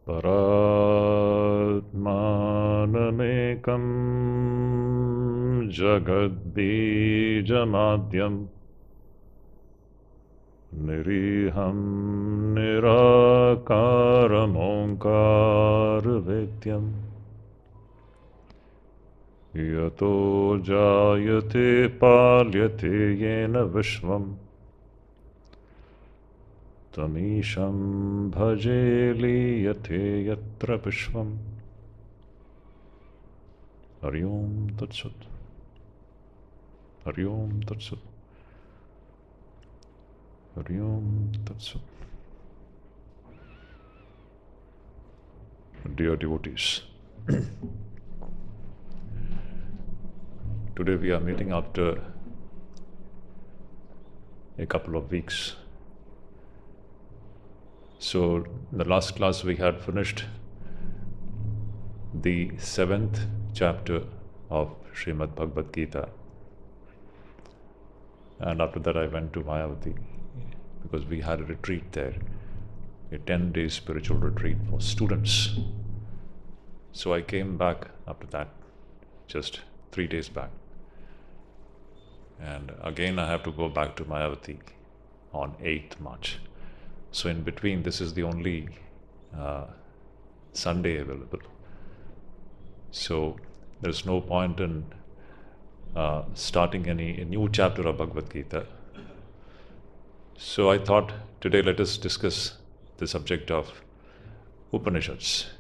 Paratmanamekam jagadbijamadyam niriham nirakaram onkaravedyam yato jayate palyate yena vishvam tamisham bhaje liyate yatra vishvam. Hari Om Tat Sat. Hari Om Tat Sat. Hari Om Tat Sat. Dear devotees, today we are meeting after a couple of weeks. So, in the last class we had finished the 7th chapter of Srimad Bhagavad Gita. And after that I went to Mayavati because we had a retreat there, a 10-day spiritual retreat for students. So I came back after that, just 3 days back. And again I have to go back to Mayavati on 8th March. So in between, this is the only Sunday available. So there's no point in starting a new chapter of Bhagavad Gita. So I thought today let us discuss the subject of Upanishads.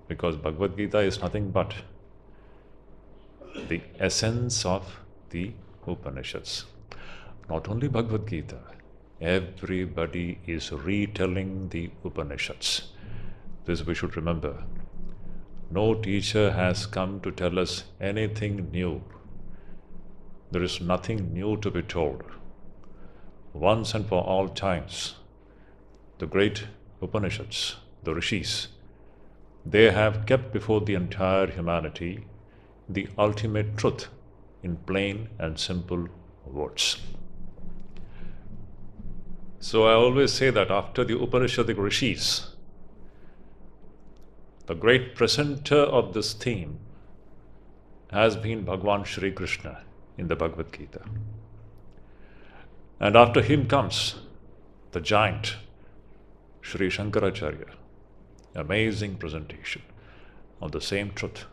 Because Bhagavad Gita is nothing but the essence of the Upanishads. Not only Bhagavad Gita, everybody is retelling the Upanishads. This we should remember. No teacher has come to tell us anything new. There is nothing new to be told. Once and for all times, the great Upanishads, the Rishis, they have kept before the entire humanity the ultimate truth in plain and simple words. So I always say that after the Upanishadic Rishis, the great presenter of this theme has been Bhagwan Sri Krishna in the Bhagavad Gita. And after him comes the giant, Sri Shankaracharya. Amazing presentation of the same truth.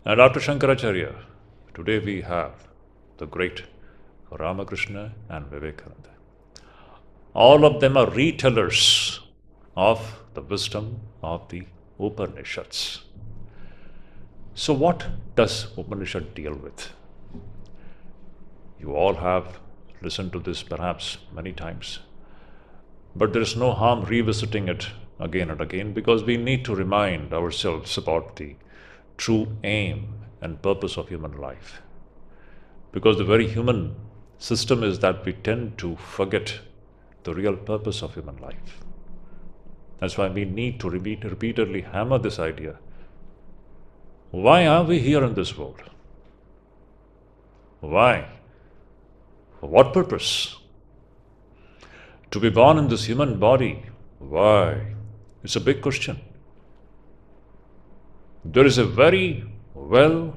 And after Shankaracharya, today we have the great Ramakrishna and Vivekananda. All of them are retellers of the wisdom of the Upanishads. So what does Upanishad deal with? You all have listened to this perhaps many times, but there is no harm revisiting it again and again because we need to remind ourselves about the true aim and purpose of human life. Because the very human system is that we tend to forget the real purpose of human life. That's why we need to repeatedly hammer this idea. Why are we here in this world? Why? For what purpose? To be born in this human body, why? It's a big question. There is a very well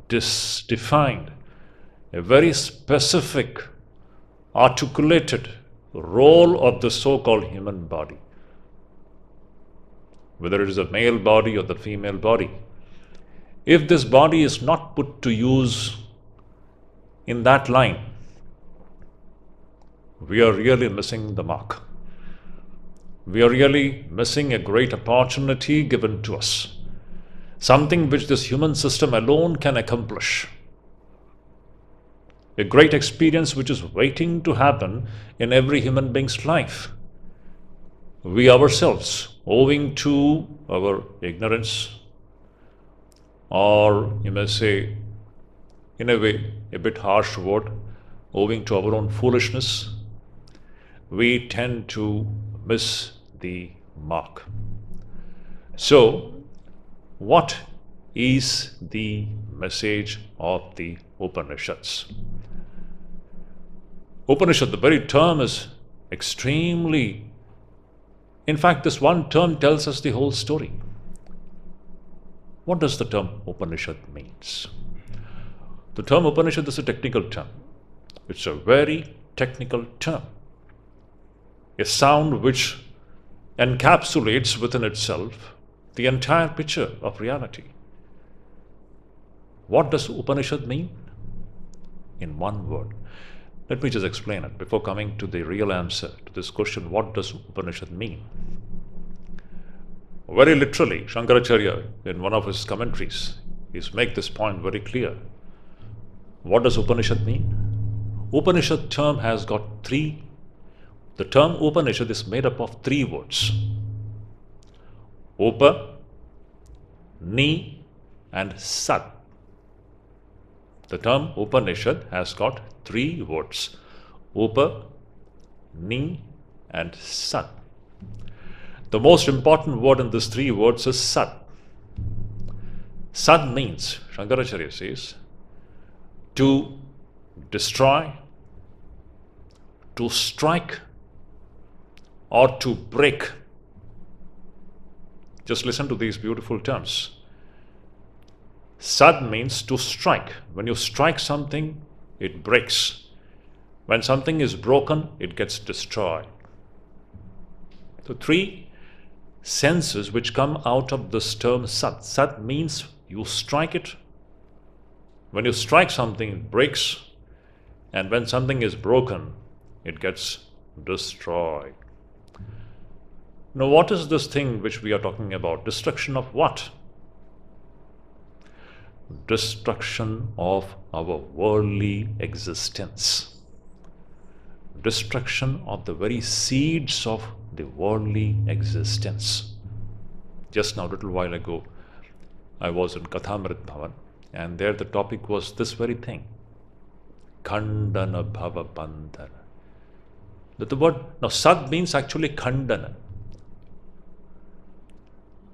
defined, a very specific, articulated role of the so-called human body. Whether it is a male body or the female body. If this body is not put to use in that line, we are really missing the mark. We are really missing a great opportunity given to us. Something which this human system alone can accomplish. A great experience which is waiting to happen in every human being's life. We ourselves, owing to our ignorance, or you may say, in a way, a bit harsh word, owing to our own foolishness, we tend to miss the mark. So, what is the message of the Upanishads? Upanishad, the very term is extremely In fact, this one term tells us the whole story. What does the term Upanishad means? The term Upanishad is a technical term. It's a very technical term. A sound which encapsulates within itself the entire picture of reality. What does Upanishad mean? In one word. Let me just explain it before coming to the real answer to this question, what does Upanishad mean? Very literally, Shankaracharya, in one of his commentaries, is make this point very clear. What does Upanishad mean? Upanishad term has got three. The term Upanishad is made up of three words. Upa, Ni, and Sat. The term Upanishad has got three words. Upa, Ni, and Sat. The most important word in these three words is Sat. Sat means, Shankaracharya says, to destroy, to strike, or to break. Just listen to these beautiful terms. Sat means to strike. When you strike something, it breaks. When something is broken, it gets destroyed. So three senses which come out of this term Sat. Sat means you strike it. When you strike something, it breaks. And when something is broken, it gets destroyed. Now, what is this thing which we are talking about? Destruction of what? Destruction of our worldly existence. Destruction of the very seeds of the worldly existence. Just now, a little while ago, I was in Kathamrit Bhavan, and there the topic was this very thing. Khandana Bhava Bandhana. The word, now Sat means actually Khandana.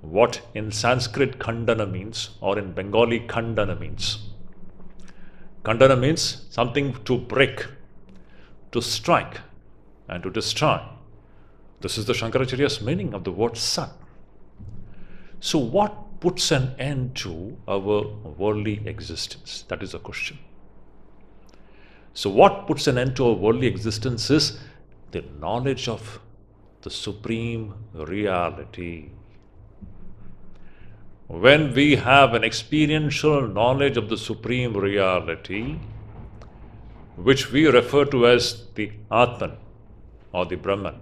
What in Sanskrit Khandana means, or in Bengali Khandana means. Khandana means something to break, to strike, and to destroy. This is the Shankaracharya's meaning of the word Sat. So what puts an end to our worldly existence? That is the question. So what puts an end to our worldly existence is the knowledge of the supreme reality. When we have an experiential knowledge of the supreme reality, which we refer to as the Atman or the Brahman,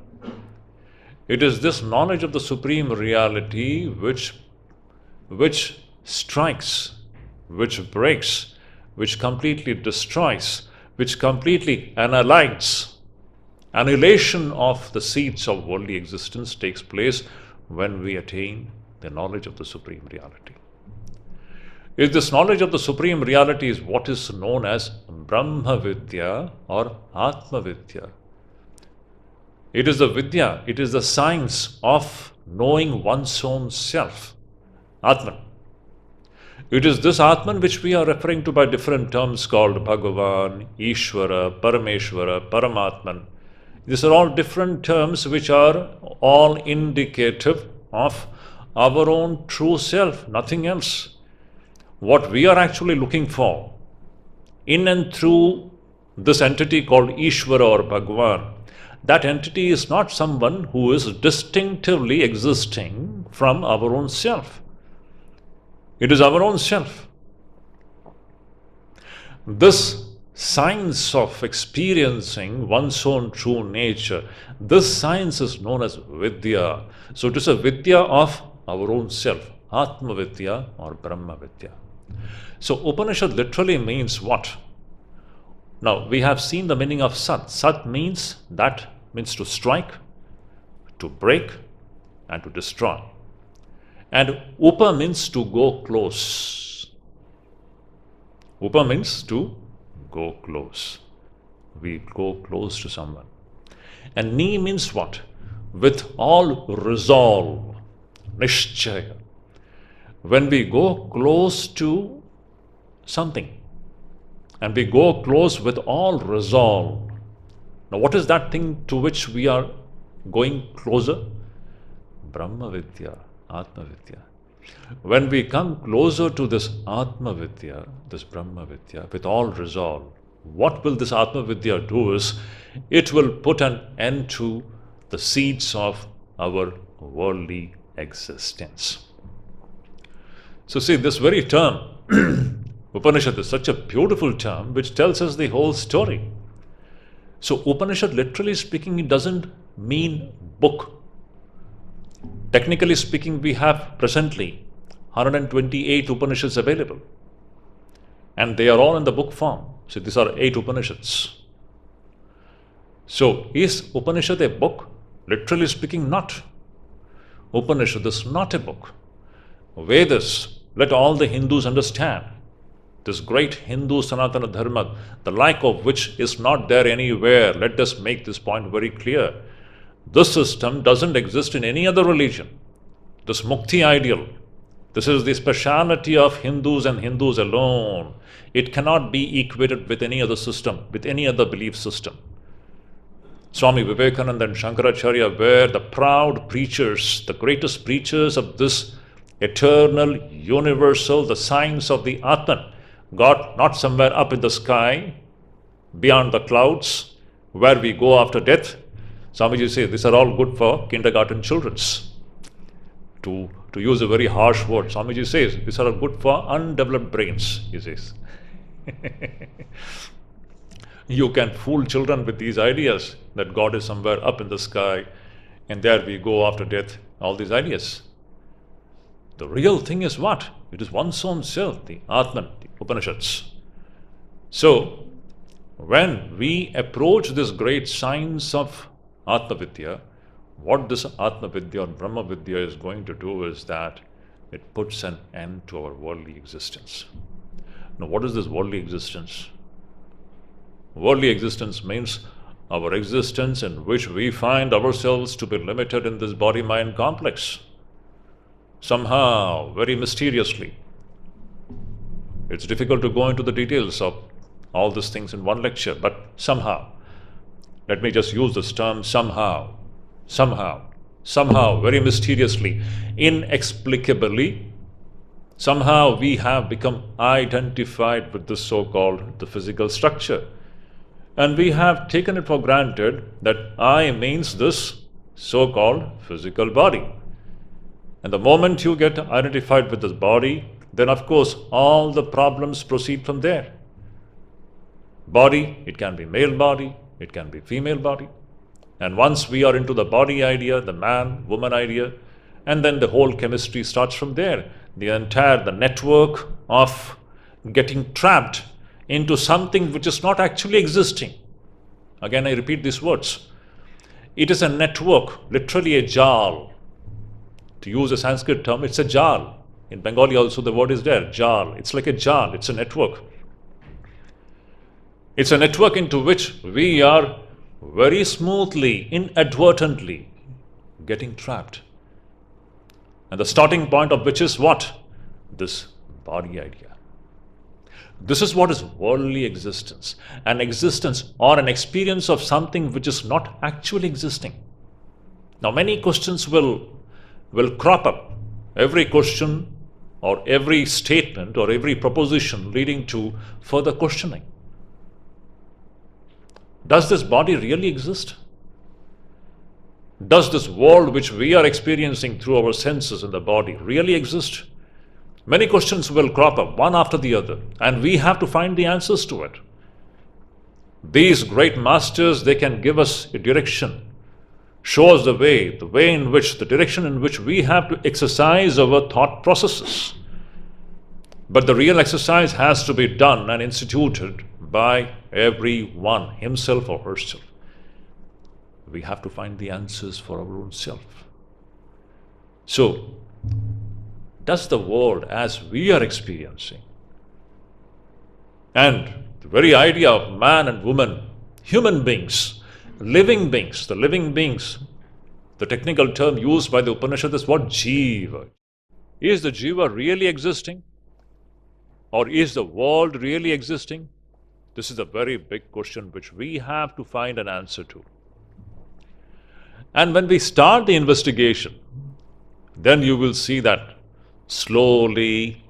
it is this knowledge of the supreme reality which strikes, which breaks, which completely destroys, which completely annihilates. Annihilation of the seeds of worldly existence takes place when we attain the knowledge of the supreme reality. If this knowledge of the supreme reality is what is known as Brahma Vidya or Atma Vidya. It is the Vidya, it is the science of knowing one's own self, Atman. It is this Atman which we are referring to by different terms called Bhagavan, Ishvara, Parameshvara, Paramatman. These are all different terms which are all indicative of our own true self, nothing else. What we are actually looking for in and through this entity called Ishvara or Bhagavan, that entity is not someone who is distinctively existing from our own self. It is our own self. This science of experiencing one's own true nature, this science is known as Vidya. So it is a Vidya of our own self, Atma Vidya or Brahma Vidya. So Upanishad literally means what? Now we have seen the meaning of Sat. Sat means to strike, to break, and to destroy. And Upa means to go close. Upa means to go close. We go close to someone. And Ni means what? With all resolve, Nishchaya. When we go close to something, and we go close with all resolve. Now, what is that thing to which we are going closer? Brahma Vidya, Atma Vidya. When we come closer to this Atma Vidya, this Brahma Vidya, with all resolve, what will this Atma Vidya do is, it will put an end to the seeds of our worldly existence. So see, this very term, Upanishad, is such a beautiful term which tells us the whole story. So Upanishad, literally speaking, it doesn't mean book. Technically speaking, we have presently 128 Upanishads available. And they are all in the book form. So these are 8 Upanishads. So is Upanishad a book? Literally speaking, not. Upanishad is not a book. Vedas, let all the Hindus understand. This great Hindu Sanatana Dharma, the like of which is not there anywhere. Let us make this point very clear. This system doesn't exist in any other religion. This Mukti ideal, this is the speciality of Hindus and Hindus alone. It cannot be equated with any other system, with any other belief system. Swami Vivekananda and Shankaracharya were the proud preachers, the greatest preachers of this eternal, universal, the science of the Atman. God not somewhere up in the sky, beyond the clouds, where we go after death. Swamiji says these are all good for kindergarten children. To use a very harsh word, Swamiji says these are good for undeveloped brains, he says. You can fool children with these ideas that God is somewhere up in the sky and there we go after death, all these ideas. The real thing is what? It is one's own self, the Atman, the Upanishads. So, when we approach this great science of Atma Vidya, what this Atma Vidya or Brahma Vidya is going to do is that it puts an end to our worldly existence. Now, what is this worldly existence? Worldly existence means our existence in which we find ourselves to be limited in this body-mind complex. Somehow, very mysteriously. It's difficult to go into the details of all these things in one lecture, but somehow, let me just use this term, somehow, very mysteriously, inexplicably, somehow we have become identified with this so-called the physical structure. And we have taken it for granted that I means this so-called physical body. And the moment you get identified with this body, then of course all the problems proceed from there. Body, it can be male body, it can be female body. And once we are into the body idea, the man, woman idea, and then the whole chemistry starts from there. The network of getting trapped into something which is not actually existing. Again, I repeat these words. It is a network, literally a jal. To use a Sanskrit term, it's a jal. In Bengali also the word is there, jal. It's like a jal, it's a network. It's a network into which we are very smoothly, inadvertently getting trapped. And the starting point of which is what? This body idea. This is what is worldly existence. An existence or an experience of something which is not actually existing. Now many questions will crop up. Every question or every statement or every proposition leading to further questioning. Does this body really exist? Does this world which we are experiencing through our senses in the body really exist? Many questions will crop up, one after the other, and we have to find the answers to it. These great masters, they can give us a direction, show us the direction in which we have to exercise our thought processes. But the real exercise has to be done and instituted by everyone, himself or herself. We have to find the answers for our own self. So, does the world as we are experiencing, and the very idea of man and woman, human beings, living beings, the technical term used by the Upanishad is what? Jiva. Is the Jiva really existing? Or is the world really existing? This is a very big question which we have to find an answer to. And when we start the investigation, then you will see that slowly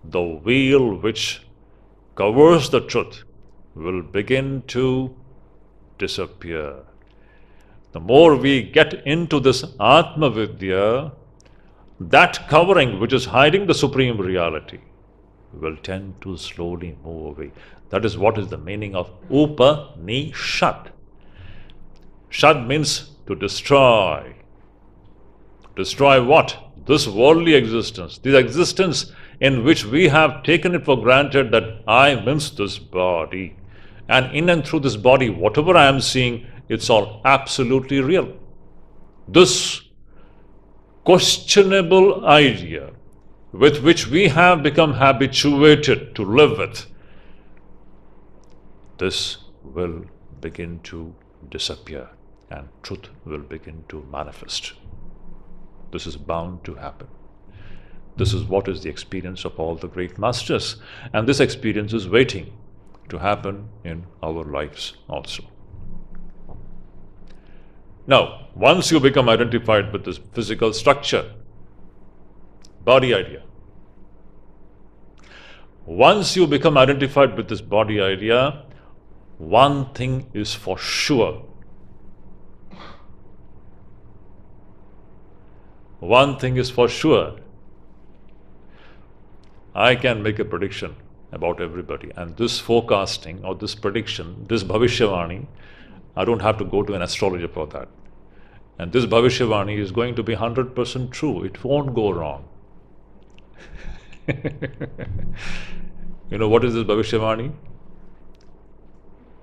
the veil which covers the truth will begin to disappear. The more we get into this Atma Vidya, that covering which is hiding the supreme reality will tend to slowly move away. That is what is the meaning of Upanishad. Shad means to destroy. Destroy what? This worldly existence. This existence in which we have taken it for granted that I means this body. And in and through this body, whatever I am seeing, it's all absolutely real. This questionable idea with which we have become habituated to live with, this will begin to disappear and truth will begin to manifest. This is bound to happen. This is what is the experience of all the great masters, and this experience is waiting to happen in our lives also. Now, once you become identified with this physical structure, body idea, once you become identified with this body idea, one thing is for sure. One thing is for sure. I can make a prediction about everybody, and this forecasting or this prediction, this Bhavishyavani, I don't have to go to an astrologer for that. And this Bhavishyavani is going to be 100% true. It won't go wrong. You know what is this Bhavishyavani?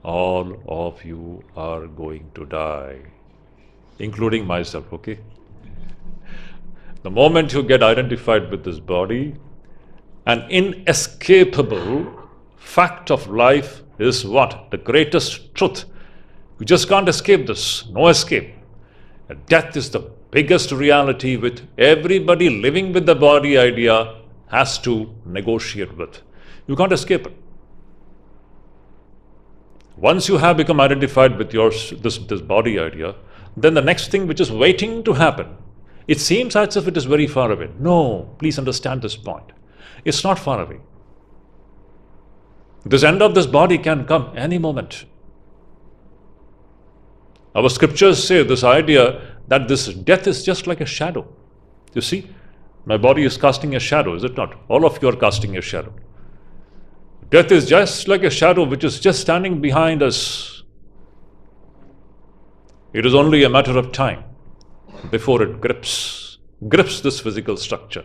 All of you are going to die, including myself, okay? The moment you get identified with this body, an inescapable fact of life is what? The greatest truth. You just can't escape this. No escape. Death is the biggest reality which everybody living with the body idea has to negotiate with. You can't escape it. Once you have become identified with this body idea, then the next thing which is waiting to happen, it seems as if it is very far away. No, please understand this point. It's not far away. This end of this body can come any moment. Our scriptures say this idea that this death is just like a shadow. You see, my body is casting a shadow, is it not? All of you are casting a shadow. Death is just like a shadow which is just standing behind us. It is only a matter of time before it grips this physical structure.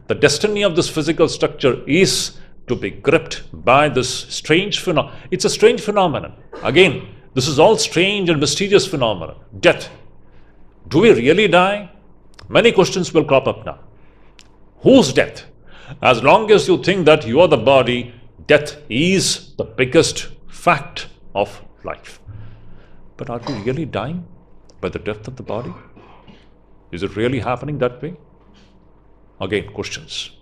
The destiny of this physical structure is to be gripped by this strange phenomenon. It's a strange phenomenon. Again, this is all strange and mysterious phenomenon. Death. Do we really die? Many questions will crop up now. Whose death? As long as you think that you are the body, death is the biggest fact of life. But are we really dying by the death of the body? Is it really happening that way? Again, questions.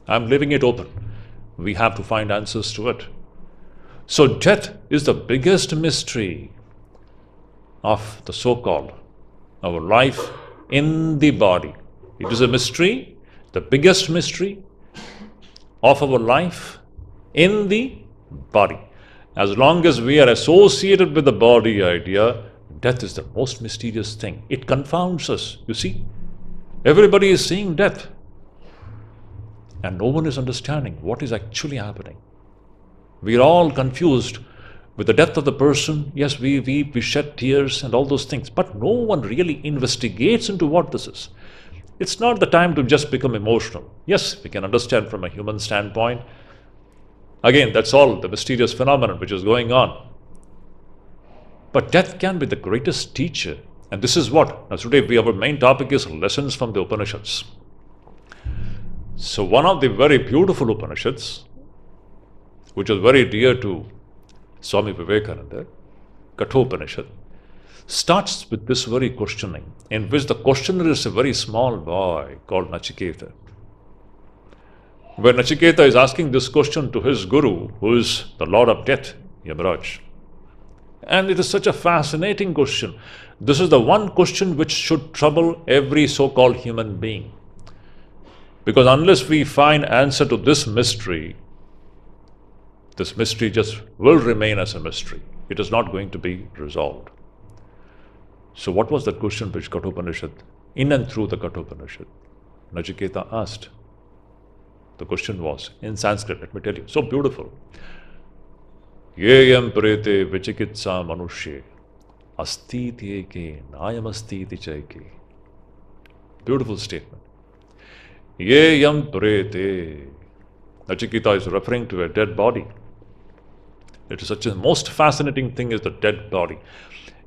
I'm leaving it open. We have to find answers to it. So death is the biggest mystery of the so-called our life in the body. It is a mystery, the biggest mystery of our life in the body. As long as we are associated with the body idea, death is the most mysterious thing. It confounds us, you see. Everybody is seeing death. And no one is understanding what is actually happening. We are all confused with the death of the person. Yes, we weep, we shed tears and all those things. But no one really investigates into what this is. It's not the time to just become emotional. Yes, we can understand from a human standpoint. Again, that's all the mysterious phenomenon which is going on. But death can be the greatest teacher. And this is what? Now today our main topic is lessons from the Upanishads. So one of the very beautiful Upanishads, which is very dear to Swami Vivekananda, Kathopanishad, starts with this very questioning, in which the questioner is a very small boy called Nachiketa. Where Nachiketa is asking this question to his guru, who is the Lord of Death, Yamaraj. And it is such a fascinating question. This is the one question which should trouble every so-called human being. Because unless we find answer to this mystery just will remain as a mystery. It is not going to be resolved. So what was that question which Kathopanishad, in and through the Kathopanishad, Nachiketa asked? The question was, in Sanskrit, let me tell you, so beautiful. Yeyam prete vichikitsa manushye astiti eke nayam astiti chaike. Beautiful statement. Yeyam prete. Nachiketa is referring to a dead body. It is such a most fascinating thing is the dead body.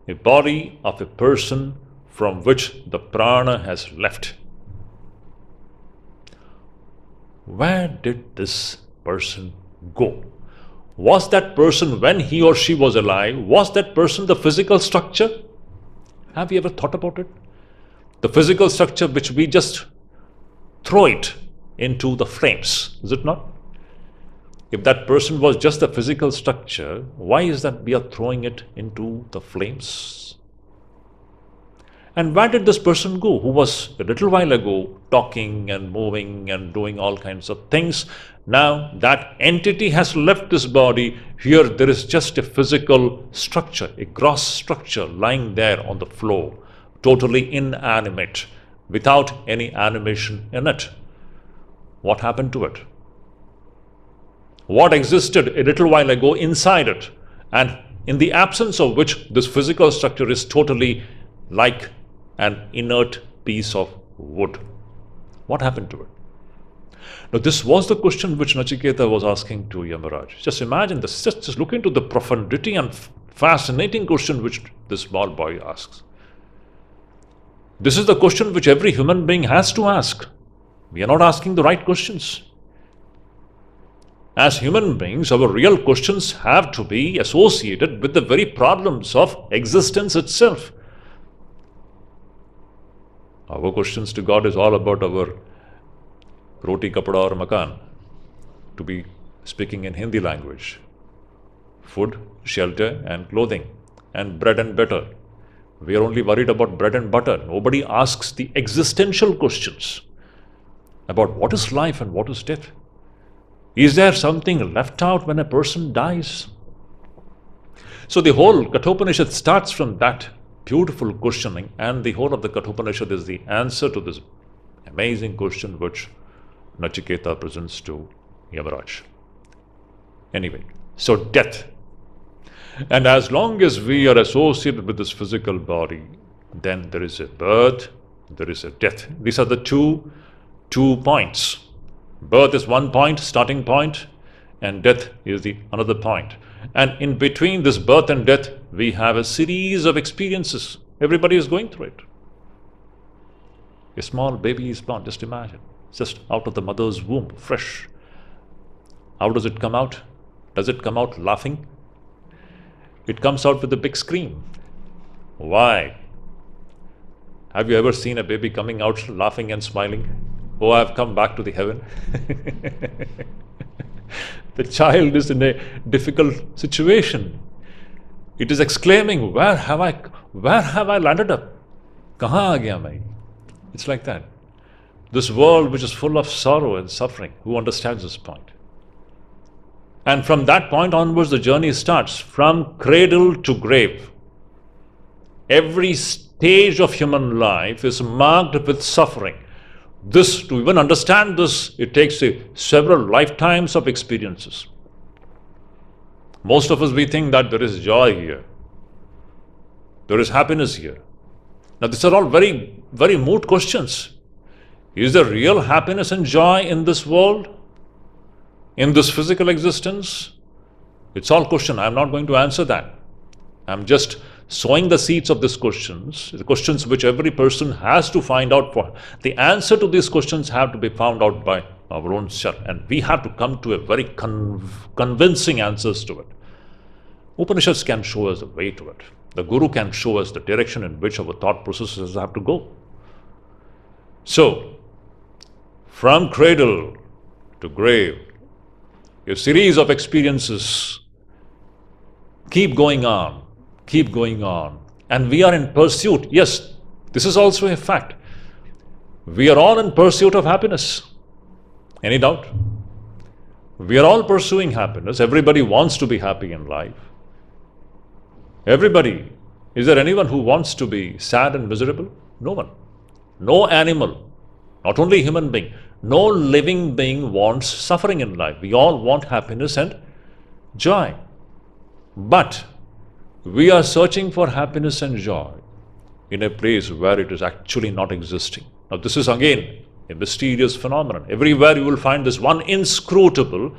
A body of a person from which the prana has left. Where did this person go? Was that person, when he or she was alive, was that person the physical structure? Have you ever thought about it? The physical structure which we just throw it into the flames, is it not? If that person was just the physical structure, why is that we are throwing it into the flames? And where did this person go, who was a little while ago talking and moving and doing all kinds of things? Now that entity has left this body. Here there is just a physical structure, a gross structure lying there on the floor, totally inanimate, without any animation in it. What happened to it? What existed a little while ago inside it, and in the absence of which this physical structure is totally like an inert piece of wood. What happened to it? Now this was the question which Nachiketa was asking to Yamaraj. Just imagine this, just look into the profundity and fascinating question which this small boy asks. This is the question which every human being has to ask. We are not asking the right questions. As human beings, our real questions have to be associated with the very problems of existence itself. Our questions to God is all about our roti, kapda or makan, to be speaking in Hindi language. Food, shelter and clothing, and bread and butter. We are only worried about bread and butter. Nobody asks the existential questions about what is life and what is death. Is there something left out when a person dies? So the whole Kathopanishad starts from that beautiful questioning, and the whole of the Kathopanishad is the answer to this amazing question which Nachiketa presents to Yamaraj. Anyway, so death. And as long as we are associated with this physical body, then there is a birth, there is a death. These are the two points. Birth is one point, starting point, and death is the another point. And in between this birth and death, we have a series of experiences. Everybody is going through it. A small baby is born, just imagine. Just out of the mother's womb, fresh. How does it come out? Does it come out laughing? It comes out with a big scream. Why? Have you ever seen a baby coming out laughing and smiling? Oh, I've come back to the heaven. The child is in a difficult situation. It is exclaiming, where have I landed up? Kahan aa gaya main? It's like that. This world which is full of sorrow and suffering, who understands this point? And from that point onwards, the journey starts from cradle to grave. Every stage of human life is marked with suffering. This, to even understand this, it takes several lifetimes of experiences. Most of us, we think that there is joy here. There is happiness here. Now, these are all very, very moot questions. Is there real happiness and joy in this world? In this physical existence? It's all question. I'm not going to answer that. I'm just sowing the seeds of these questions, the questions which every person has to find out for. The answer to these questions have to be found out by our own self, and we have to come to a very convincing answers to it. Upanishads can show us the way to it. The Guru can show us the direction in which our thought processes have to go. So, from cradle to grave, a series of experiences keep going on. And we are in pursuit. Yes, this is also a fact. We are all in pursuit of happiness. Any doubt? We are all pursuing happiness. Everybody wants to be happy in life. Everybody. Is there anyone who wants to be sad and miserable? No one. No animal. Not only human being. No living being wants suffering in life. We all want happiness and joy. But we are searching for happiness and joy in a place where it is actually not existing. Now, this is again a mysterious phenomenon. Everywhere you will find this one inscrutable,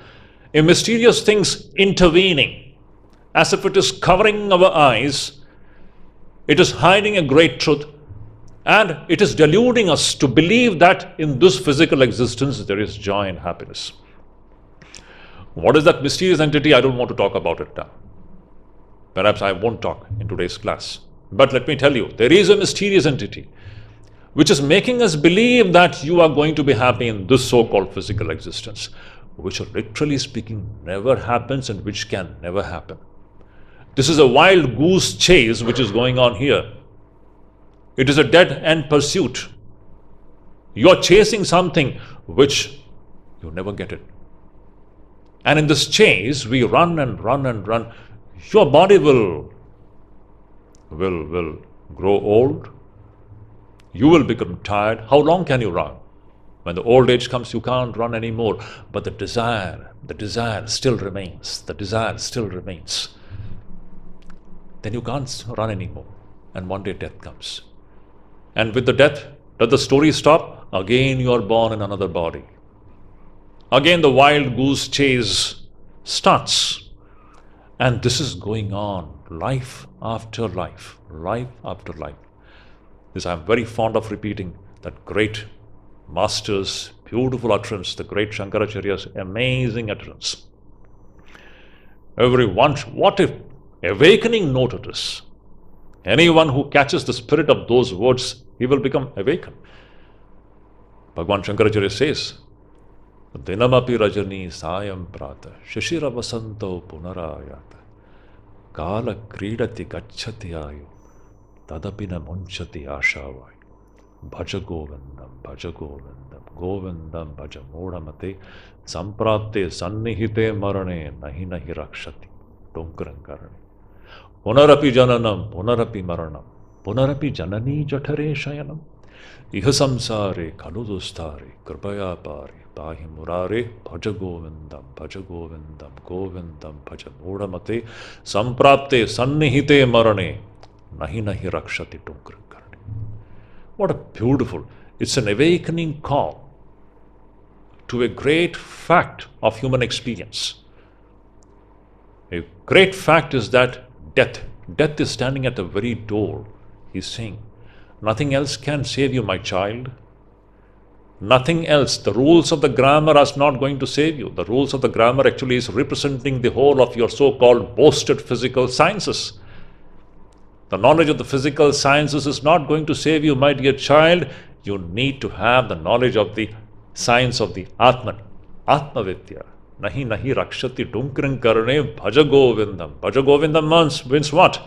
a mysterious things intervening, as if it is covering our eyes. It is hiding a great truth, and it is deluding us to believe that in this physical existence there is joy and happiness. What is that mysterious entity? I don't want to talk about it now. Perhaps I won't talk in today's class. But let me tell you, there is a mysterious entity which is making us believe that you are going to be happy in this so-called physical existence, which literally speaking never happens and which can never happen. This is a wild goose chase which is going on here. It is a dead-end pursuit. You are chasing something which you never get it. And in this chase, we run and run and run. Your body will grow old. You will become tired. How long can you run? When the old age comes, you can't run anymore. But the desire still remains. The desire still remains. Then you can't run anymore. And one day death comes. And with the death, does the story stop? Again you are born in another body. Again the wild goose chase starts. And this is going on, life after life, life after life. This I am very fond of repeating, that great master's beautiful utterance, the great Shankaracharya's amazing utterance. What if awakening note it is? Anyone who catches the spirit of those words, he will become awakened. Bhagavan Shankaracharya says, Dinamapi Rajani Sayam Prata Shishira Vasanto Punarayata Kala Kridati Gachati Ayu Tadapina Munchati Ashavai Bhaja Govindam Govindam Bhaja Modamate Samprapte Sannihite Marane Nahi Nahi Rakshati Tunkarankarani Punarapi Jananam Punarapi Maranam Punarapi Janani Jatare Shayanam Iha Samsare Kaludustare Kripaya Pari Pahi Murare Bhaja Govindam Govindam Bhaja Modamate Samprapte Sannihite Marane Nahi Nahi Rakshati Tunkarankarani. What a beautiful, it's an awakening call to a great fact of human experience. A great fact is that death is standing at the very door. He's saying, nothing else can save you, my child. Nothing else. The rules of the grammar are not going to save you. The rules of the grammar actually is representing the whole of your so-called boasted physical sciences. The knowledge of the physical sciences is not going to save you, my dear child. You need to have the knowledge of the science of the Atman, Atma Vidya. Nahi nahi rakshati tunkaran karane bhaja govindam. Bhaja govindam means what?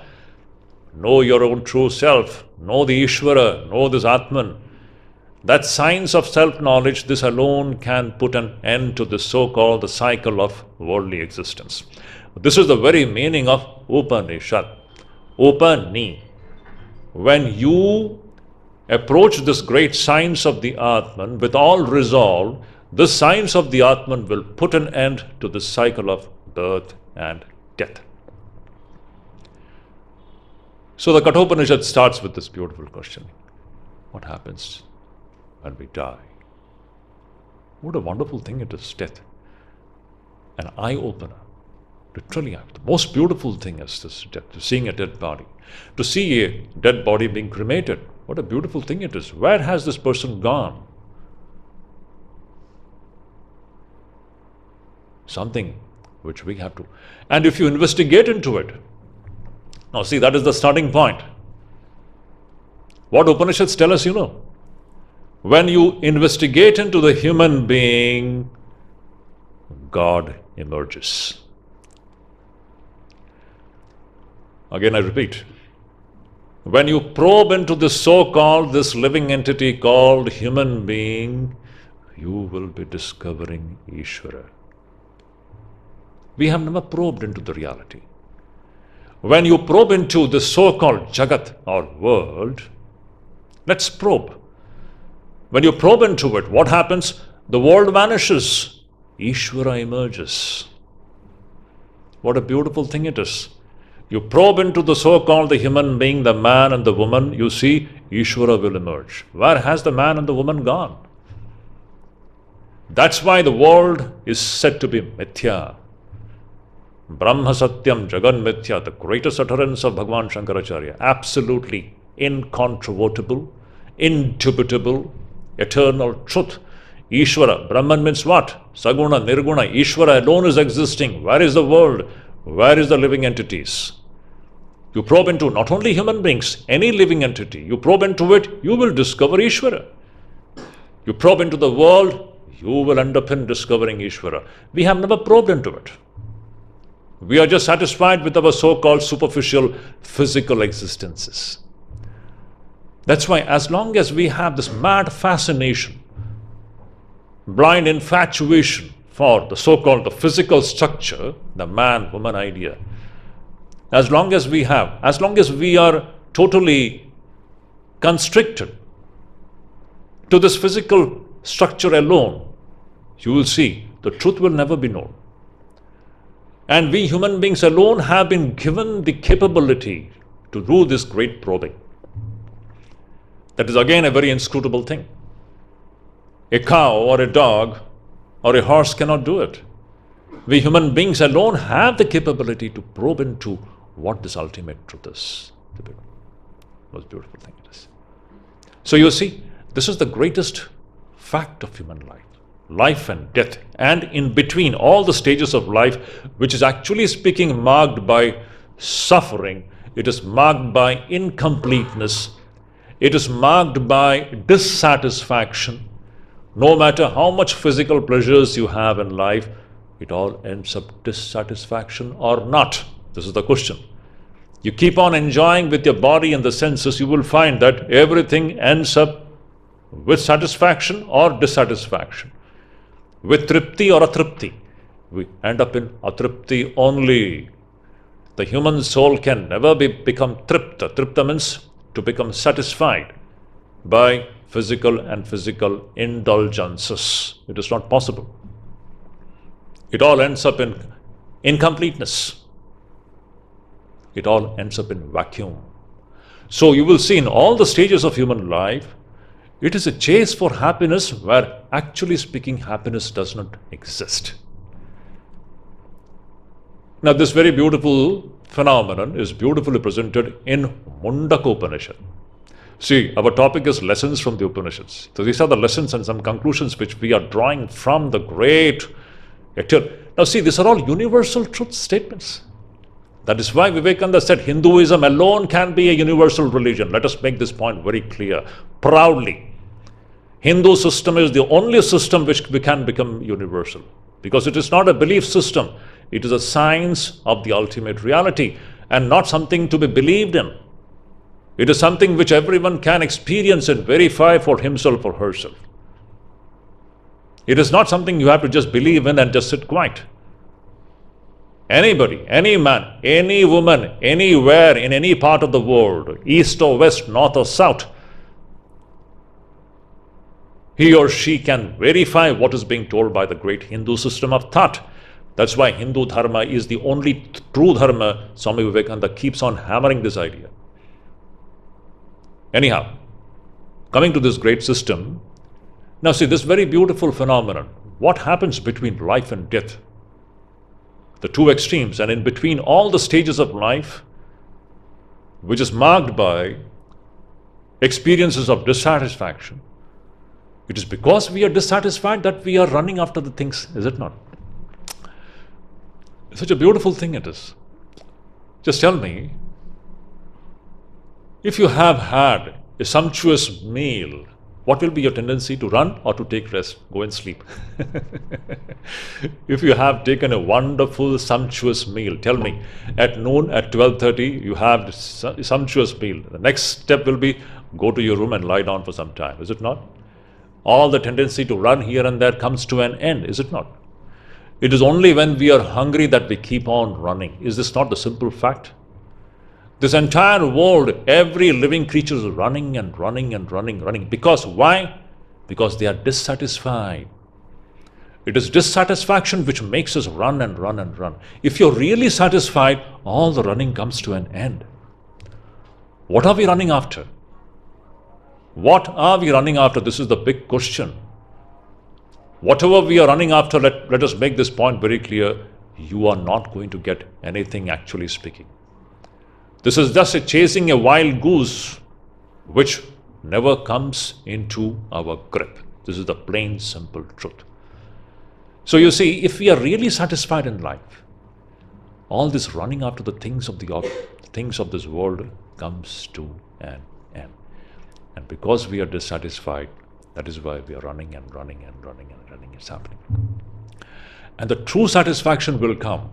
Know your own true self. Know the Ishvara. Know this Atman. That science of self-knowledge, this alone can put an end to this so-called the cycle of worldly existence. This is the very meaning of Upanishad. Upani. When you approach this great science of the Atman with all resolve, this science of the Atman will put an end to the cycle of birth and death. So the Kathopanishad starts with this beautiful question. What happens when we die? What a wonderful thing it is, death. An eye-opener. Literally, the most beautiful thing is this death, seeing a dead body. To see a dead body being cremated, what a beautiful thing it is. Where has this person gone? Something which we have to. And if you investigate into it, now see, that is the starting point. What Upanishads tell us, when you investigate into the human being, God emerges. Again, I repeat, when you probe into this so-called, this living entity called human being, you will be discovering Ishvara. We have never probed into the reality. When you probe into the so-called Jagat or world, let's probe. When you probe into it, what happens? The world vanishes. Ishvara emerges. What a beautiful thing it is. You probe into the so-called the human being, the man and the woman, you see Ishvara will emerge. Where has the man and the woman gone? That's why the world is said to be Mithya. Brahma Satyam Jagan Mithya, the greatest utterance of Bhagavan Shankaracharya. Absolutely incontrovertible, indubitable, eternal truth. Ishvara, Brahman means what? Saguna, Nirguna, Ishvara alone is existing. Where is the world? Where is the living entities? You probe into not only human beings, any living entity. You probe into it, you will discover Ishvara. You probe into the world, you will end up in discovering Ishvara. We have never probed into it. We are just satisfied with our so-called superficial physical existences. That's why as long as we have this mad fascination, blind infatuation for the so-called the physical structure, the man-woman idea, as long as we are totally constricted to this physical structure alone, you will see the truth will never be known. And we human beings alone have been given the capability to do this great probing. That is again a very inscrutable thing. A cow or a dog or a horse cannot do it. We human beings alone have the capability to probe into what this ultimate truth is. The most beautiful thing it is. So you see, this is the greatest fact of human life. Life and death, and in between all the stages of life, which is actually speaking marked by suffering, it is marked by incompleteness, it is marked by dissatisfaction. No matter how much physical pleasures you have in life, it all ends up dissatisfaction or not. This is the question. You keep on enjoying with your body and the senses, you will find that everything ends up with satisfaction or dissatisfaction. With tripti or atripti, we end up in atripti only. The human soul can never become tripta. Tripta means to become satisfied by physical indulgences. It is not possible. It all ends up in incompleteness. It all ends up in vacuum. So you will see in all the stages of human life, it is a chase for happiness where actually speaking happiness does not exist. Now this very beautiful phenomenon is beautifully presented in Mundaka Upanishad. See, our topic is lessons from the Upanishads. So these are the lessons and some conclusions which we are drawing from the great eternal. Now see, these are all universal truth statements. That is why Vivekananda said Hinduism alone can be a universal religion. Let us make this point very clear, proudly. Hindu system is the only system which can become universal, because it is not a belief system. It is a science of the ultimate reality and not something to be believed in. It is something which everyone can experience and verify for himself or herself. It is not something you have to just believe in and just sit quiet. Anybody, any man, any woman, anywhere in any part of the world, east or west, north or south, he or she can verify what is being told by the great Hindu system of thought. That's why Hindu dharma is the only true dharma. Swami Vivekananda keeps on hammering this idea. Anyhow, coming to this great system, now see this very beautiful phenomenon. What happens between life and death? The two extremes, and in between all the stages of life, which is marked by experiences of dissatisfaction. It is because we are dissatisfied that we are running after the things, is it not? Such a beautiful thing it is. Just tell me, if you have had a sumptuous meal, what will be your tendency, to run or to take rest, go and sleep? If you have taken a wonderful sumptuous meal, tell me, at noon, at 12:30, you have a sumptuous meal. The next step will be, go to your room and lie down for some time, is it not? all the tendency to run here and there comes to an end, is it not? It is only when we are hungry that we keep on running. Is this not the simple fact? This entire world, every living creature is running and running and running. Because why? Because they are dissatisfied. It is dissatisfaction which makes us run and run and run. If you're really satisfied, all the running comes to an end. What are we running after? What are we running after? This is the big question. Whatever we are running after, let us make this point very clear. You are not going to get anything, actually speaking. This is just chasing a wild goose which never comes into our grip. This is the plain, simple truth. So you see, if we are really satisfied in life, all this running after the things of this world comes to an end. And because we are dissatisfied, that is why we are running and running and running and running. It's happening. And the true satisfaction will come.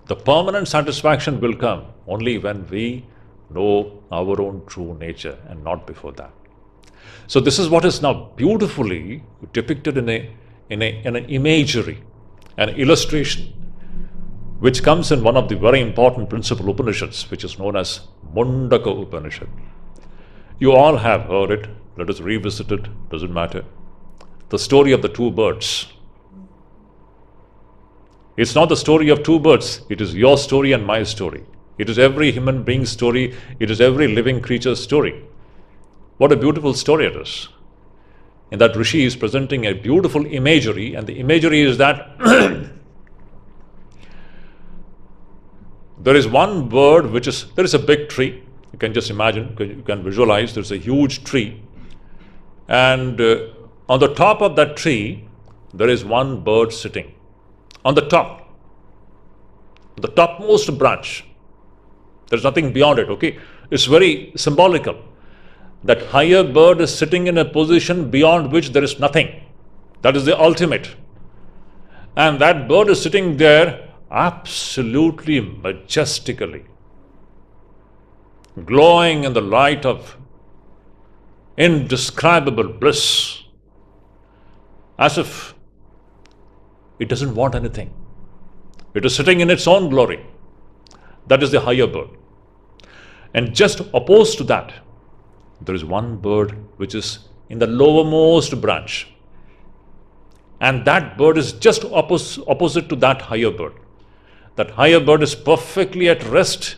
The permanent satisfaction will come only when we know our own true nature and not before that. So this is what is now beautifully depicted in an imagery, an illustration, which comes in one of the very important principal Upanishads, which is known as Mundaka Upanishad. You all have heard it. Let us revisit it. Doesn't matter. The story of the two birds. It's not the story of two birds. It is your story and my story. It is every human being's story. It is every living creature's story. What a beautiful story it is. And that Rishi is presenting a beautiful imagery, and the imagery is that there is one bird there is a big tree. You can just imagine, you can visualize, there's a huge tree. And on the top of that tree, there is one bird sitting. On the topmost branch. There's nothing beyond it, okay? It's very symbolical. That higher bird is sitting in a position beyond which there is nothing. That is the ultimate. And that bird is sitting there absolutely majestically, glowing in the light of indescribable bliss, as if it doesn't want anything. It is sitting in its own glory. That is the higher bird. And just opposed to that, there is one bird which is in the lowermost branch. And that bird is just opposite to that higher bird. That higher bird is perfectly at rest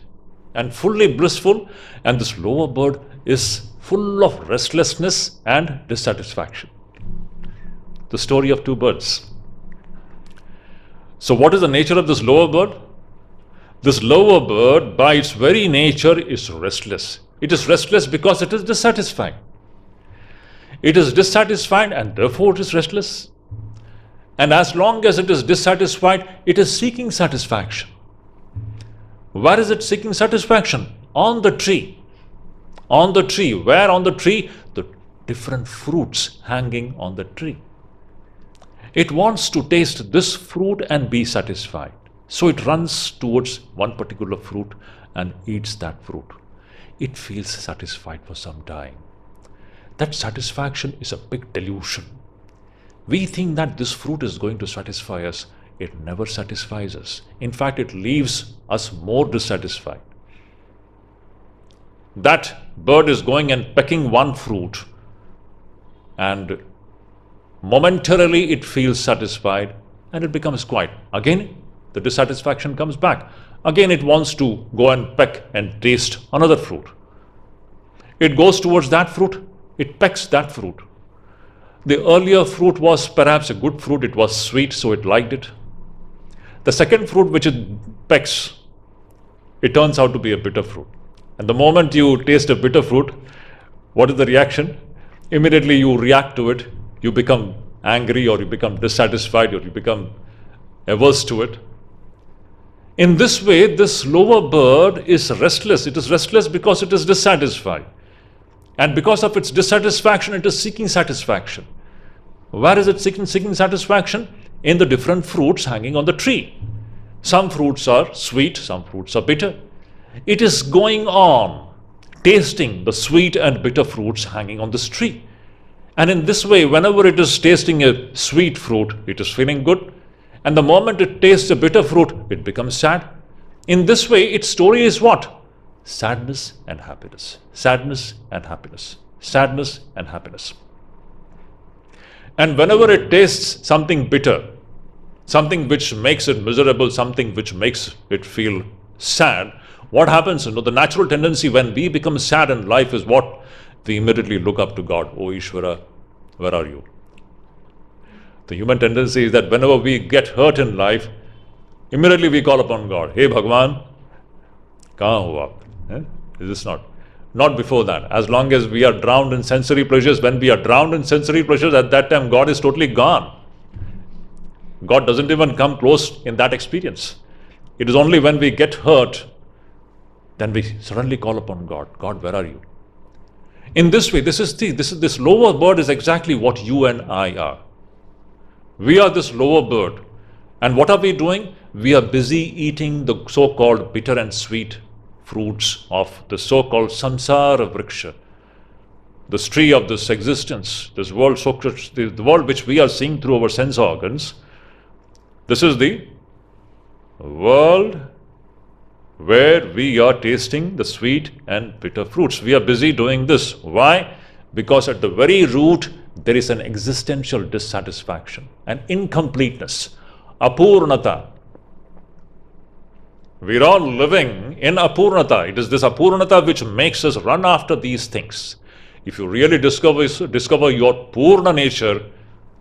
and fully blissful, and this lower bird is full of restlessness and dissatisfaction. The story of two birds. So what is the nature of this lower bird? This lower bird, by its very nature, is restless. It is restless because it is dissatisfied. It is dissatisfied and therefore it is restless. And as long as it is dissatisfied, it is seeking satisfaction. Where is it seeking satisfaction? On the tree. On the tree. Where on the tree? The different fruits hanging on the tree. It wants to taste this fruit and be satisfied. So it runs towards one particular fruit and eats that fruit. It feels satisfied for some time. That satisfaction is a big delusion. We think that this fruit is going to satisfy us. It never satisfies us. In fact, it leaves us more dissatisfied. That bird is going and pecking one fruit, and momentarily it feels satisfied and it becomes quiet. Again, the dissatisfaction comes back. Again, it wants to go and peck and taste another fruit. It goes towards that fruit, it pecks that fruit. The earlier fruit was perhaps a good fruit, it was sweet, so it liked it. The second fruit which it pecks, it turns out to be a bitter fruit. And the moment you taste a bitter fruit, what is the reaction? Immediately you react to it, you become angry or you become dissatisfied or you become averse to it. In this way, this lower bird is restless. It is restless because it is dissatisfied. And because of its dissatisfaction, it is seeking satisfaction. Where is it seeking satisfaction? In the different fruits hanging on the tree. Some fruits are sweet, some fruits are bitter. It is going on tasting the sweet and bitter fruits hanging on this tree. And in this way, whenever it is tasting a sweet fruit, it is feeling good. And the moment it tastes a bitter fruit, it becomes sad. In this way, its story is what? Sadness and happiness. Sadness and happiness. Sadness and happiness. And whenever it tastes something bitter, something which makes it miserable, something which makes it feel sad, what happens? The natural tendency when we become sad in life is what? We immediately look up to God. Oh Ishvara, where are you? The human tendency is that whenever we get hurt in life, immediately we call upon God. Hey Bhagwan, kahan ho aap? Is this not? Not before that. As long as we are drowned in sensory pleasures, when we are drowned in sensory pleasures, at that time God is totally gone. God doesn't even come close in that experience. It is only when we get hurt, then we suddenly call upon God. God, where are you? In this way, this lower bird is exactly what you and I are. We are this lower bird. And what are we doing? We are busy eating the so-called bitter and sweet fruits of the so-called samsara vriksha, this tree of this existence, this world, the world which we are seeing through our sense organs. This is the world where we are tasting the sweet and bitter fruits. We are busy doing this. Why? Because at the very root, there is an existential dissatisfaction, an incompleteness, apurnata. We're all living in apurnata. It is this apurnata which makes us run after these things. If you really discover your purna nature,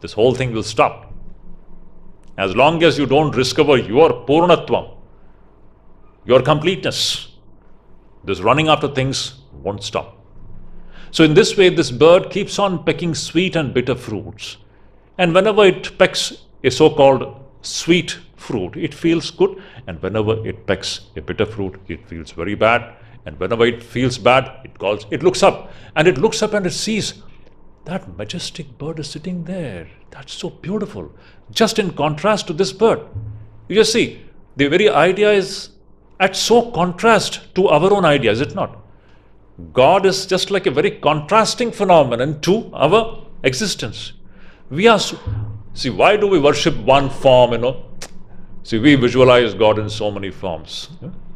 this whole thing will stop. As long as you don't discover your purnatvam, your completeness, this running after things won't stop. So in this way, this bird keeps on pecking sweet and bitter fruits. And whenever it pecks a so-called sweet fruit, it feels good. And whenever it pecks a bitter fruit, it feels very bad. And whenever it feels bad, it looks up. And it looks up and it sees that majestic bird is sitting there. That's so beautiful. Just in contrast to this bird. You just see, the very idea is at so contrast to our own idea, is it not? God is just like a very contrasting phenomenon to our existence. See, why do we worship one form, See, we visualize God in so many forms.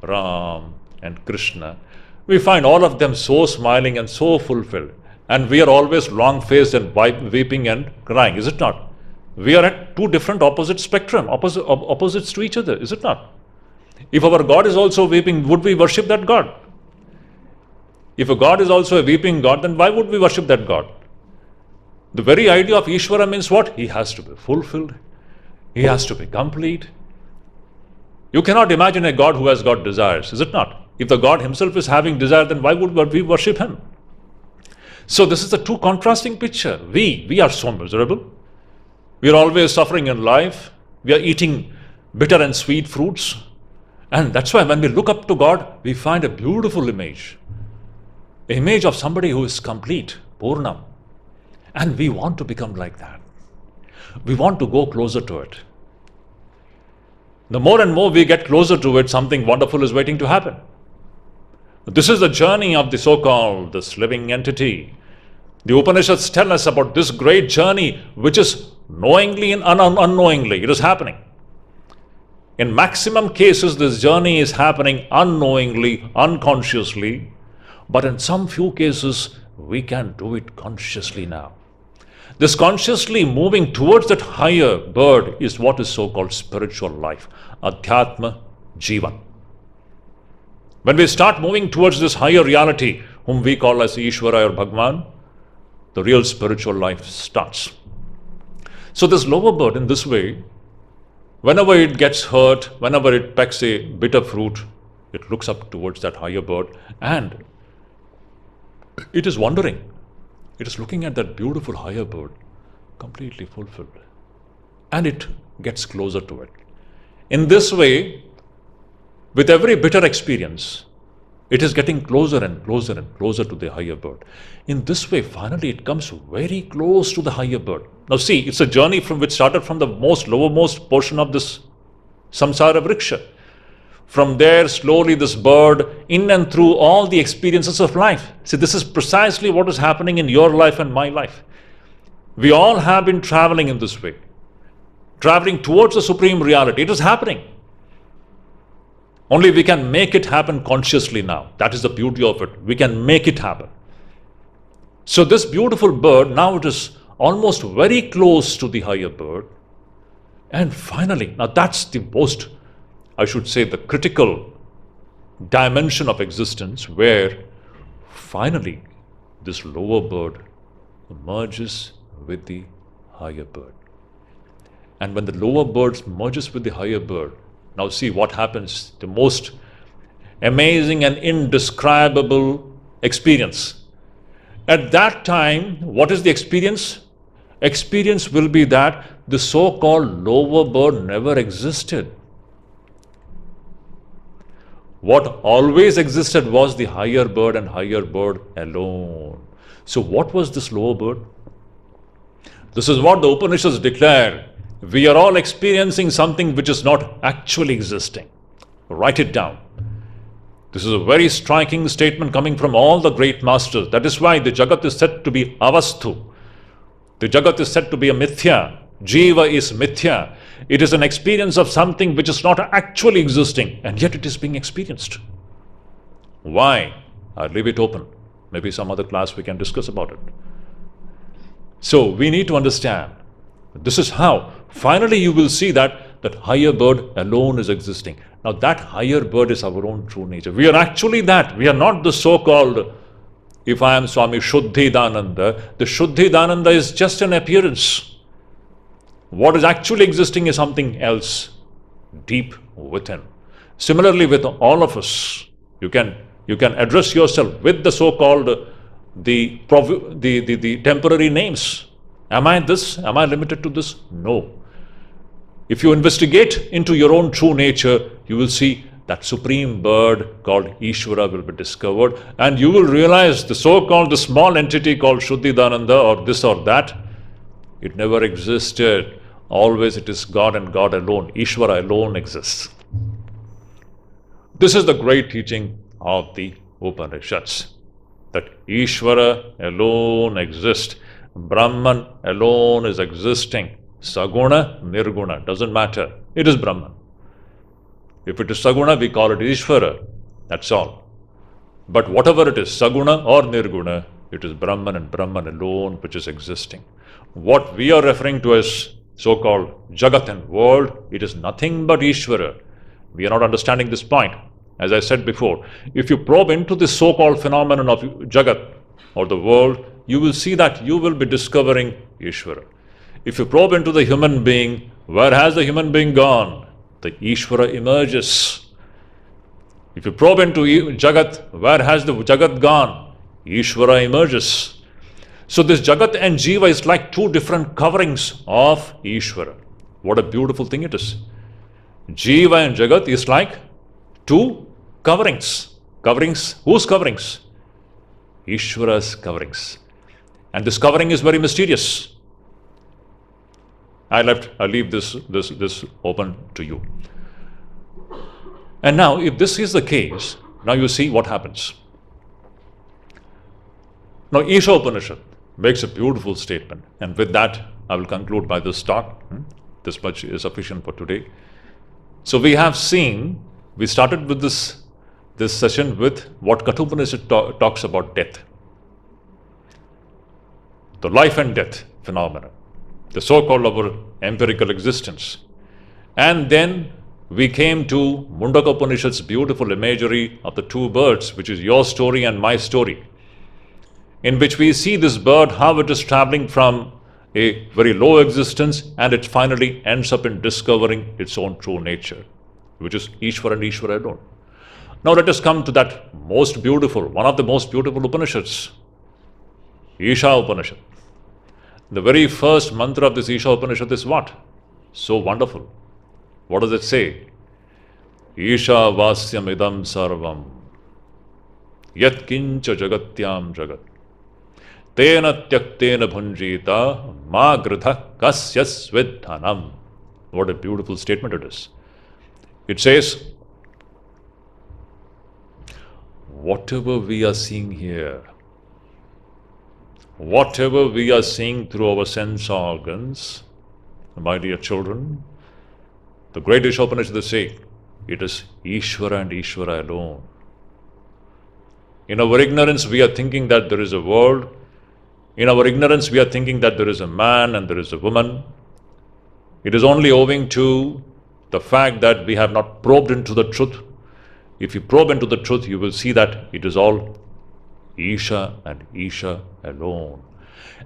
Ram and Krishna. We find all of them so smiling and so fulfilled. And we are always long-faced and weeping and crying, is it not? We are at two different opposite spectrum, opposites to each other, is it not? If our God is also weeping, would we worship that God? If a God is also a weeping God, then why would we worship that God? The very idea of Ishvara means what? He has to be fulfilled. He has to be complete. You cannot imagine a God who has got desires, is it not? If the God himself is having desire, then why would we worship him? So this is a two contrasting picture. We are so miserable. We are always suffering in life. We are eating bitter and sweet fruits. And that's why when we look up to God, we find a beautiful image. An image of somebody who is complete, Purnam. And we want to become like that. We want to go closer to it. The more and more we get closer to it, something wonderful is waiting to happen. This is the journey of the so-called, this living entity. The Upanishads tell us about this great journey, which is knowingly and unknowingly. It is happening. In maximum cases, this journey is happening unknowingly, unconsciously. But in some few cases, we can do it consciously now. This consciously moving towards that higher bird is what is so-called spiritual life, Adhyatma Jivan. When we start moving towards this higher reality, whom we call as Ishvara or Bhagwan, the real spiritual life starts. So this lower bird in this way, whenever it gets hurt, whenever it pecks a bitter fruit, it looks up towards that higher bird and it is wondering. It is looking at that beautiful higher bird, completely fulfilled. And it gets closer to it. In this way, with every bitter experience, it is getting closer and closer and closer to the higher bird. In this way, finally, it comes very close to the higher bird. Now see, it's a journey which started from the lowermost portion of this samsara vriksha. From there, slowly this bird, in and through all the experiences of life. See, this is precisely what is happening in your life and my life. We all have been traveling in this way, traveling towards the supreme reality. It is happening. Only we can make it happen consciously now. That is the beauty of it. We can make it happen. So this beautiful bird, now it is almost very close to the higher bird. And finally, now that's the most, I should say, the critical dimension of existence, where finally this lower bird merges with the higher bird. And when the lower bird merges with the higher bird, now see what happens, the most amazing and indescribable experience. At that time, what is the experience? Experience will be that the so-called lower bird never existed. What always existed was the higher bird and higher bird alone. So what was this lower bird? This is what the Upanishads declare. We are all experiencing something which is not actually existing. Write it down. This is a very striking statement coming from all the great masters. That is why the Jagat is said to be avastu. The Jagat is said to be a mithya. Jiva is mithya. It is an experience of something which is not actually existing, and yet it is being experienced. Why? I'll leave it open. Maybe some other class we can discuss about it. So we need to understand. This is how. Finally you will see that higher bird alone is existing. Now that higher bird is our own true nature. We are actually that. We are not the so-called, if I am Swami Shuddhidananda, the Shuddhidananda is just an appearance. What is actually existing is something else, deep within. Similarly with all of us, you can address yourself with the so-called the temporary names. Am I this? Am I limited to this? No. If you investigate into your own true nature, you will see that supreme bird called Ishvara will be discovered, and you will realize the so-called, the small entity called Shuddhidananda or this or that, it never existed. Always it is God and God alone. Ishvara alone exists. This is the great teaching of the Upanishads, that Ishvara alone exists. Brahman alone is existing. Saguna, Nirguna, doesn't matter. It is Brahman. If it is Saguna, we call it Ishvara. That's all. But whatever it is, Saguna or Nirguna, it is Brahman and Brahman alone which is existing. What we are referring to as so-called Jagat and world, it is nothing but Ishvara. We are not understanding this point. As I said before, if you probe into this so-called phenomenon of Jagat or the world, you will see that you will be discovering Ishvara. If you probe into the human being, where has the human being gone? The Ishvara emerges. If you probe into Jagat, where has the Jagat gone? Ishvara emerges. So this Jagat and Jiva is like two different coverings of Ishvara. What a beautiful thing it is. Jiva and Jagat is like two coverings. Coverings, whose coverings? Ishvara's coverings. And this covering is very mysterious. I leave this open to you. And now, if this is the case, now you see what happens. Now, Isha Upanishad makes a beautiful statement, and with that, I will conclude by this talk. This much is sufficient for today. So we have seen, we started with this session with what Katha Upanishad talks about death, the life and death phenomena, the so-called our empirical existence. And then we came to Mundaka Upanishad's beautiful imagery of the two birds, which is your story and my story, in which we see this bird, how it is traveling from a very low existence, and it finally ends up in discovering its own true nature, which is Ishvara and Ishvara alone. Now let us come to that most beautiful, one of the most beautiful Upanishads, Isha Upanishad. The very first mantra of this Isha Upanishad is what? So wonderful. What does it say? Isha vasyam idam sarvam yat kincha jagatyam jagat tena tyaktena bhunjita ma gritha kasya svedhanam. What a beautiful statement it is. It says, whatever we are seeing here, whatever we are seeing through our sense organs, my dear children, the greatest Upanishads say, it is Ishvara and Ishvara alone. In our ignorance, we are thinking that there is a world. In our ignorance, we are thinking that there is a man and there is a woman. It is only owing to the fact that we have not probed into the truth. If you probe into the truth, you will see that it is all Isha and Isha alone.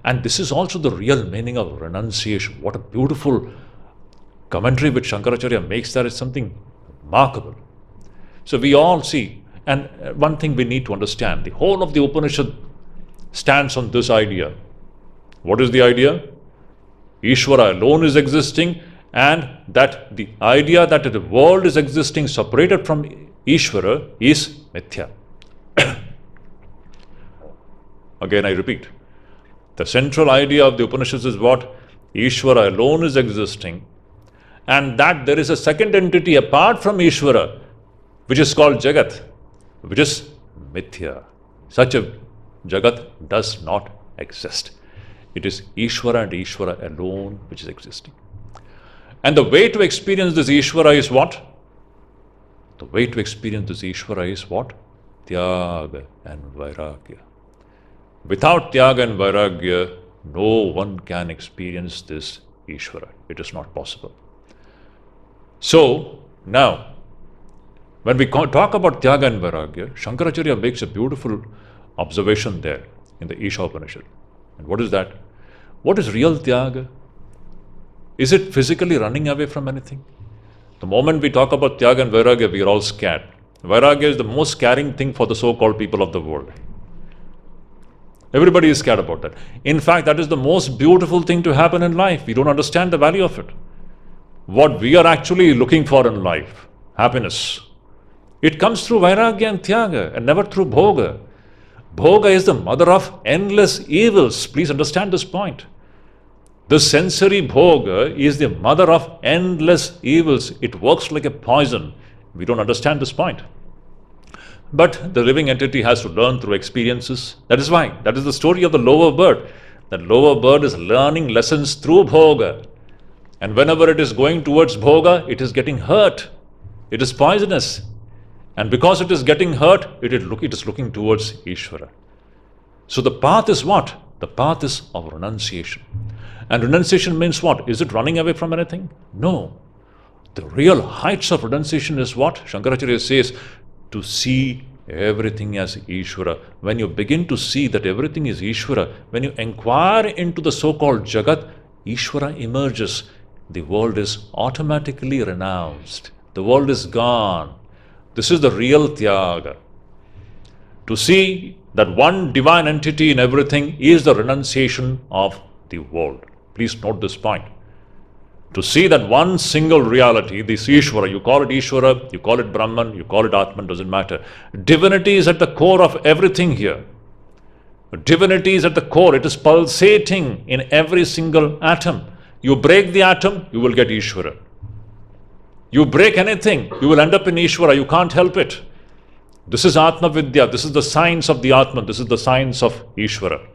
And this is also the real meaning of renunciation. What a beautiful commentary which Shankaracharya makes there is something remarkable. So we all see, and one thing we need to understand, the whole of the Upanishad stands on this idea. What is the idea? Ishvara alone is existing, and that the idea that the world is existing separated from Ishvara is mithya. Again, I repeat, the central idea of the Upanishads is what? Ishvara alone is existing, and that there is a second entity apart from Ishvara, which is called Jagat, which is mithya. Such a Jagat does not exist. It is Ishvara and Ishvara alone which is existing. And the way to experience this Ishvara is what? The way to experience this Ishvara is what? Tyaga and Vairagya. Without Tyaga and Vairagya, no one can experience this Ishvara. It is not possible. So, now, when we talk about Tyaga and Vairagya, Shankaracharya makes a beautiful observation there in the Isha Upanishad. And what is that? What is real Tyaga? Is it physically running away from anything? The moment we talk about Tyaga and Vairagya, we are all scared. Vairagya is the most scaring thing for the so-called people of the world. Everybody is scared about that. In fact, that is the most beautiful thing to happen in life. We don't understand the value of it. What we are actually looking for in life, happiness, it comes through Vairagya and Tyaga and never through Bhoga. Bhoga is the mother of endless evils. Please understand this point. The sensory Bhoga is the mother of endless evils. It works like a poison. We don't understand this point. But the living entity has to learn through experiences. That is why. That is the story of the lower bird. That lower bird is learning lessons through Bhoga. And whenever it is going towards Bhoga, it is getting hurt. It is poisonous. And because it is getting hurt, it is looking towards Ishvara. So the path is what? The path is of renunciation. And renunciation means what? Is it running away from anything? No. The real heights of renunciation is what? Shankaracharya says, to see everything as Ishvara. When you begin to see that everything is Ishvara, when you inquire into the so-called Jagat, Ishvara emerges. The world is automatically renounced. The world is gone. This is the real Tyaga. To see that one divine entity in everything is the renunciation of the world. Please note this point. To see that one single reality, this Ishvara, you call it Ishvara, you call it Brahman, you call it Atman, doesn't matter. Divinity is at the core of everything here. Divinity is at the core. It is pulsating in every single atom. You break the atom, you will get Ishvara. You break anything, you will end up in Ishvara. You can't help it. This is Atma Vidya. This is the science of the Atman. This is the science of Ishvara.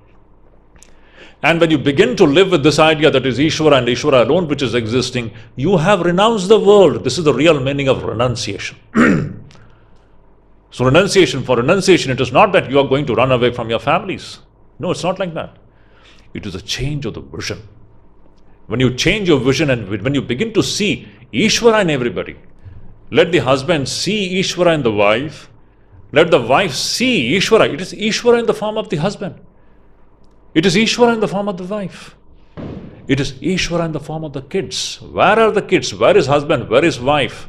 And when you begin to live with this idea that is Ishvara and Ishvara alone which is existing, you have renounced the world. This is the real meaning of renunciation. So for renunciation, it is not that you are going to run away from your families. No, it's not like that. It is a change of the vision. When you change your vision and when you begin to see Ishvara in everybody, let the husband see Ishvara in the wife, let the wife see Ishvara. It is Ishvara in the form of the husband. It is Ishvara in the form of the wife. It is Ishvara in the form of the kids. Where are the kids? Where is husband? Where is wife?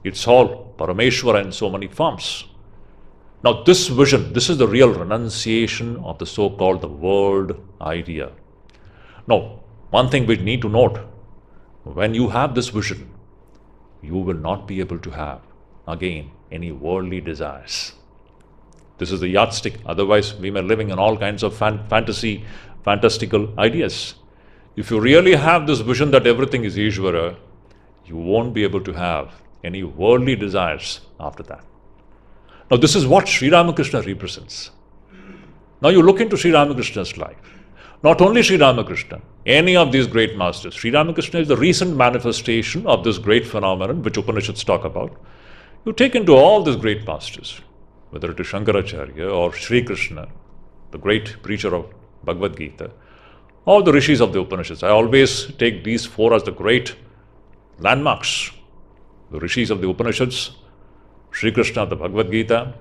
It's all Parameshvara in so many forms. Now this vision, this is the real renunciation of the so-called the world idea. Now, one thing we need to note, when you have this vision, you will not be able to have, again, any worldly desires. This is the yardstick. Otherwise, we may be living in all kinds of fantastical ideas. If you really have this vision that everything is Ishvara, you won't be able to have any worldly desires after that. Now, this is what Sri Ramakrishna represents. Now you look into Sri Ramakrishna's life. Not only Sri Ramakrishna, any of these great masters. Sri Ramakrishna is the recent manifestation of this great phenomenon which Upanishads talk about. You take into all these great masters, whether it is Shankaracharya or Sri Krishna, the great preacher of Bhagavad Gita, all the rishis of the Upanishads. I always take these four as the great landmarks. The rishis of the Upanishads, Sri Krishna of the Bhagavad Gita,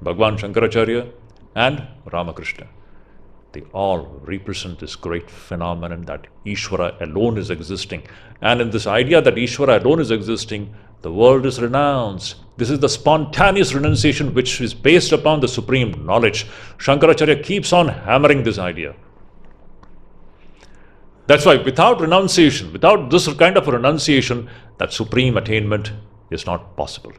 Bhagwan Shankaracharya, and Ramakrishna. They all represent this great phenomenon that Ishvara alone is existing. And in this idea that Ishvara alone is existing, the world is renounced. This is the spontaneous renunciation which is based upon the supreme knowledge. Shankaracharya keeps on hammering this idea. That's why without renunciation, without this kind of renunciation, that supreme attainment is not possible.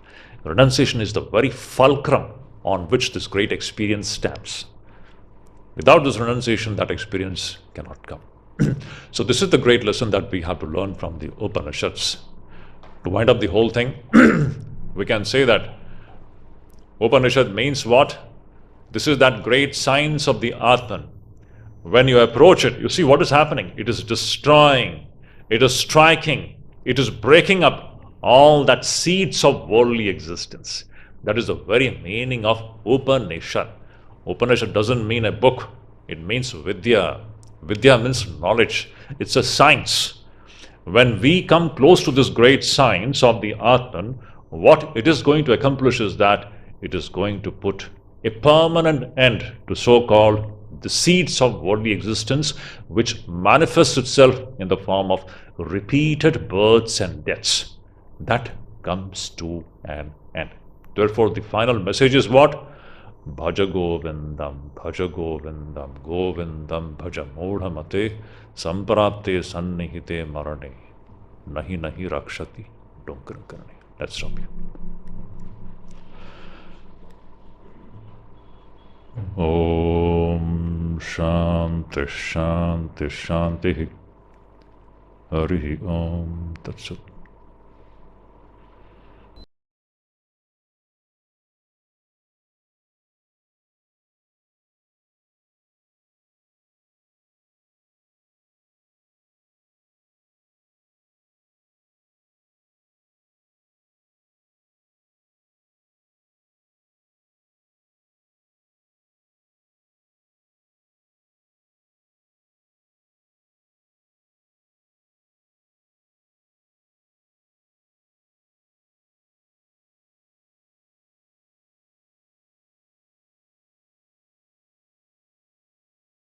Renunciation is the very fulcrum on which this great experience stands. Without this renunciation, that experience cannot come. So this is the great lesson that we have to learn from the Upanishads. To wind up the whole thing, we can say that Upanishad means what? This is that great science of the Atman. When you approach it, you see what is happening. It is destroying, it is striking, it is breaking up all that seeds of worldly existence. That is the very meaning of Upanishad. Upanishad doesn't mean a book, it means Vidya. Vidya means knowledge, it's a science. When we come close to this great science of the Atman, what it is going to accomplish is that it is going to put a permanent end to so-called the seeds of worldly existence, which manifests itself in the form of repeated births and deaths. That comes to an end. Therefore, the final message is what? Bhaja Govindam, Govindam, Bhaja Modhamate, Samprapte Sannihite Marane, Nahi Nahi Rakshati, Dunkar Karane. Let's stop here. Om Shanti Shanti Shanti Hari Om Tat Sat.